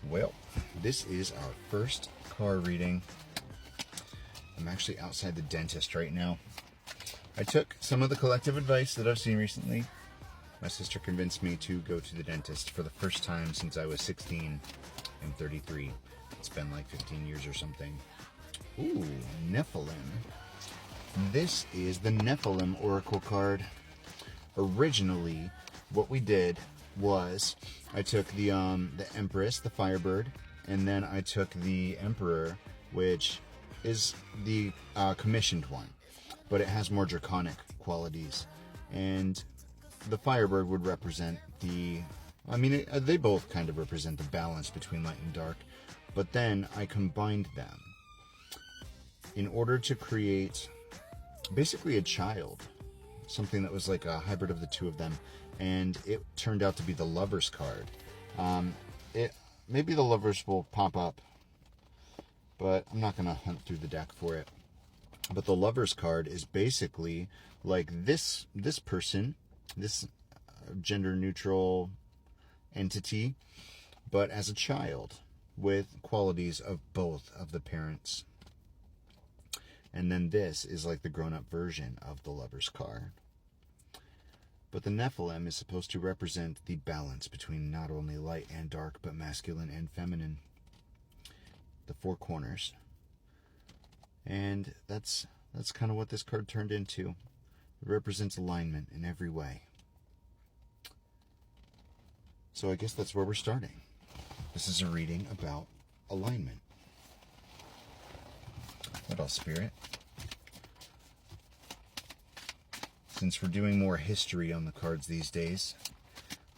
Well, this is our first card reading. I'm actually outside the dentist right now. I took some of the collective advice that I've seen recently. My sister convinced me to go to the dentist for the first time since I was 16. I'm 33. It's been like 15 years or something. Ooh, Nephilim. This is the Nephilim Oracle card. Originally, what we did was I took the Empress, the Firebird, and then I took the Emperor, which is the commissioned one, but it has more draconic qualities. And the Firebird would represent they both kind of represent the balance between light and dark, but then I combined them in order to create basically a child, something that was like a hybrid of the two of them, and it turned out to be the Lovers card. Maybe the Lovers will pop up, but I'm not going to hunt through the deck for it. But the Lovers card is basically like this person, this gender neutral entity, but as a child with qualities of both of the parents. And then this is like the grown-up version of the Lovers card. But the Nephilim is supposed to represent the balance between not only light and dark, but masculine and feminine. The four corners. And that's kind of what this card turned into. It represents alignment in every way. So I guess that's where we're starting. This is a reading about alignment. What else, Spirit? Since we're doing more history on the cards these days,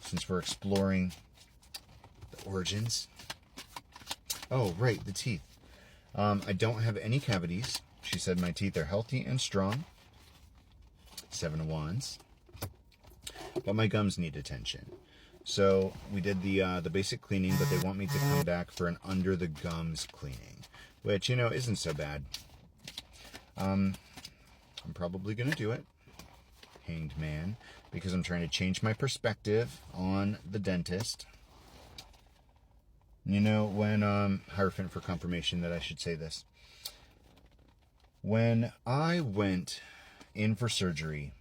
since we're exploring the origins. Oh, right, the teeth. I don't have any cavities. She said my teeth are healthy and strong. Seven of Wands. But my gums need attention. So we did the basic cleaning, but they want me to come back for an under the gums cleaning, which, isn't so bad. I'm probably going to do it. Hanged Man, because I'm trying to change my perspective on the dentist. When Hierophant for confirmation that I should say this. When I went in for surgery,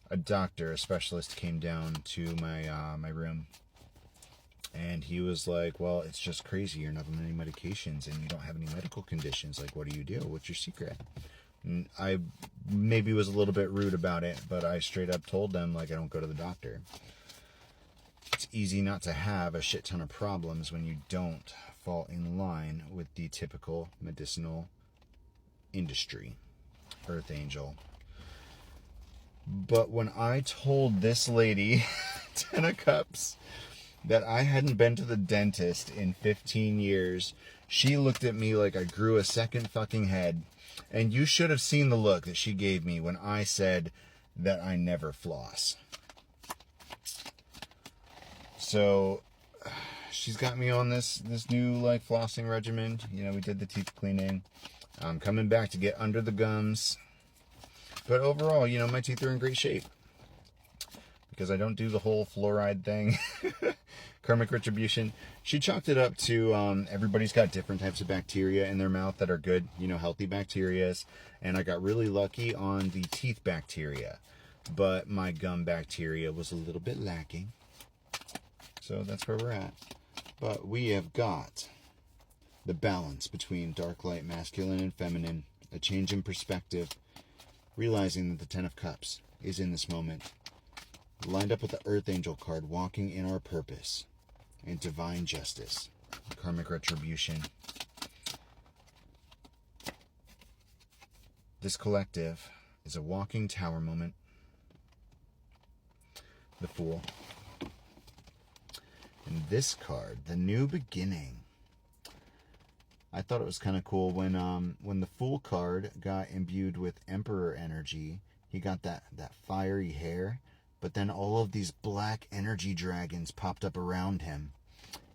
a specialist came down to my room, and he was like, well, it's just crazy. You're not on any medications, and you don't have any medical conditions. Like, what do you do? What's your secret? And I maybe was a little bit rude about it, but I straight up told them, like, I don't go to the doctor. It's easy not to have a shit ton of problems when you don't fall in line with the typical medicinal industry. Earth Angel. But when I told this lady, Ten of Cups, that I hadn't been to the dentist in 15 years, she looked at me like I grew a second fucking head. And you should have seen the look that she gave me when I said that I never floss. So she's got me on this new flossing regimen. We did the teeth cleaning. I'm coming back to get under the gums. But overall, my teeth are in great shape. Because I don't do the whole fluoride thing. Karmic retribution. She chalked it up to everybody's got different types of bacteria in their mouth that are good, healthy bacterias. And I got really lucky on the teeth bacteria. But my gum bacteria was a little bit lacking. So that's where we're at. But we have got the balance between dark, light, masculine, and feminine. A change in perspective. Realizing that the Ten of Cups is in this moment. Lined up with the Earth Angel card, walking in our purpose and divine justice, karmic retribution. This collective is a walking tower moment. The Fool. And this card, the New Beginning. I thought it was kind of cool when the Fool card got imbued with Emperor energy. He got that fiery hair. But then all of these black energy dragons popped up around him.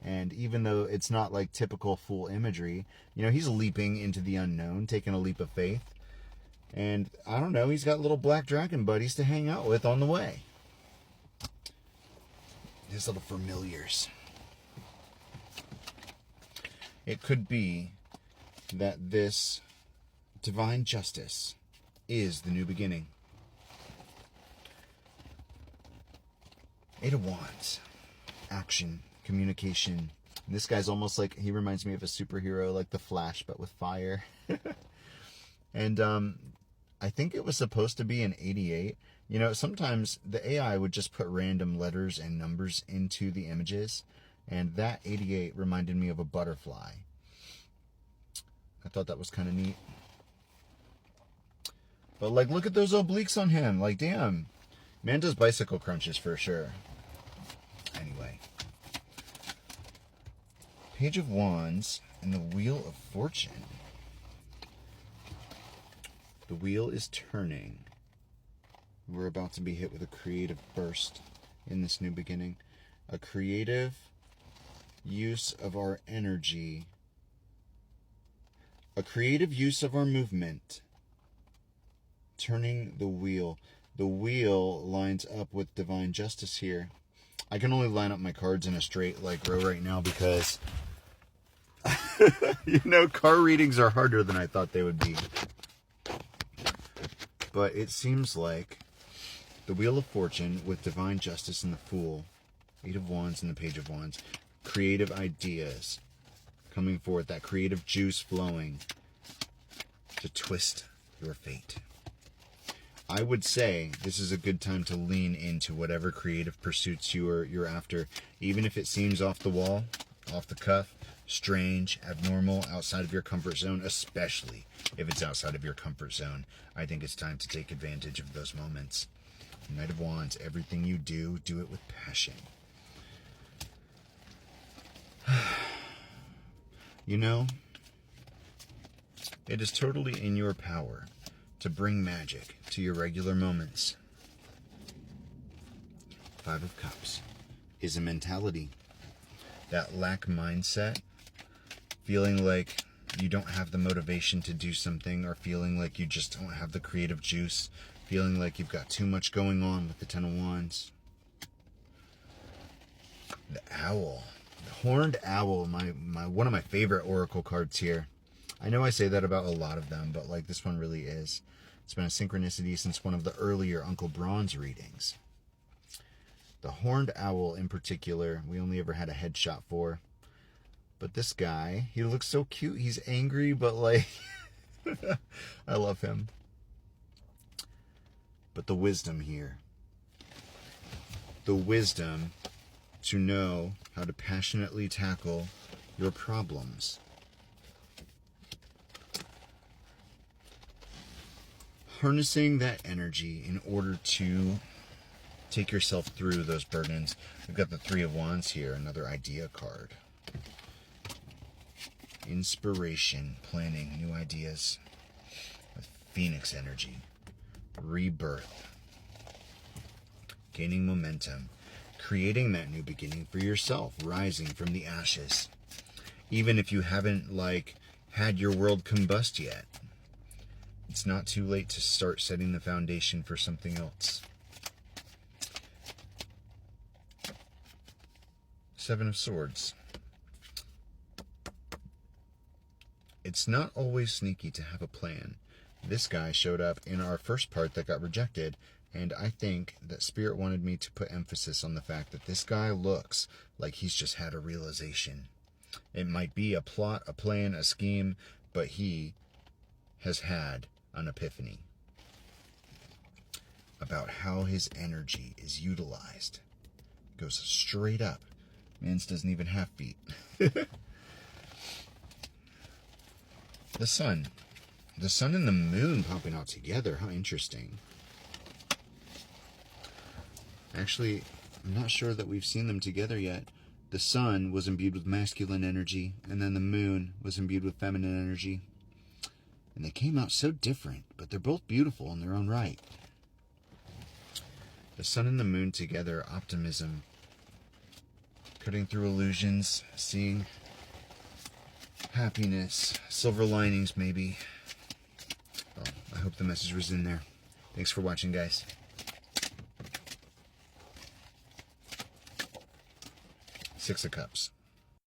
And even though it's not like typical Fool imagery, he's leaping into the unknown, taking a leap of faith. And I don't know, he's got little black dragon buddies to hang out with on the way. His little familiars. It could be that this divine justice is the new beginning. Eight of Wands. Action, communication. And this guy's almost like, he reminds me of a superhero like the Flash, but with fire. And I think it was supposed to be an 88. You know, sometimes the AI would just put random letters and numbers into the images, and that 88 reminded me of a butterfly. I thought that was kind of neat. But, like, look at those obliques on him. Like, damn. Man does bicycle crunches for sure. Anyway. Page of Wands and the Wheel of Fortune. The wheel is turning. We're about to be hit with a creative burst in this new beginning. A creative use of our energy. A creative use of our movement. Turning the wheel. The wheel lines up with divine justice here. I can only line up my cards in a straight row right now because you know, card readings are harder than I thought they would be. But it seems like the Wheel of Fortune with divine justice and the Fool, Eight of Wands and the Page of Wands, creative ideas coming forth, that creative juice flowing to twist your fate. I would say this is a good time to lean into whatever creative pursuits you're after, even if it seems off the wall, off the cuff, strange, abnormal, outside of your comfort zone, especially if it's outside of your comfort zone. I think it's time to take advantage of those moments. Knight of Wands, everything you do, do it with passion. You know, it is totally in your power to bring magic to your regular moments. Five of Cups is a mentality. That lack mindset, feeling like you don't have the motivation to do something, or feeling like you just don't have the creative juice, feeling like you've got too much going on with the Ten of Wands. The Owl. The Horned Owl, one of my favorite oracle cards here. I know I say that about a lot of them, but like this one really is. It's been a synchronicity since one of the earlier Uncle Bronze readings. The Horned Owl in particular, we only ever had a headshot for. But this guy, he looks so cute. He's angry, but like, I love him. But the wisdom here. The wisdom to know how to passionately tackle your problems. Harnessing that energy in order to take yourself through those burdens. We've got the Three of Wands here, another idea card. Inspiration, planning, new ideas. With Phoenix energy. Rebirth. Gaining momentum. Creating that new beginning for yourself. Rising from the ashes. Even if you haven't, had your world combust yet. It's not too late to start setting the foundation for something else. Seven of Swords. It's not always sneaky to have a plan. This guy showed up in our first part that got rejected, and I think that Spirit wanted me to put emphasis on the fact that this guy looks like he's just had a realization. It might be a plot, a plan, a scheme, but he has had an epiphany about how his energy is utilized. It goes straight up. Man's doesn't even have feet. The sun. The sun and the moon popping out together. How interesting. Actually, I'm not sure that we've seen them together yet. The sun was imbued with masculine energy, and then the moon was imbued with feminine energy. And they came out so different, but they're both beautiful in their own right. The sun and the moon together, optimism. Cutting through illusions, seeing happiness, silver linings maybe. Well, I hope the message was in there. Thanks for watching, guys. Six of Cups.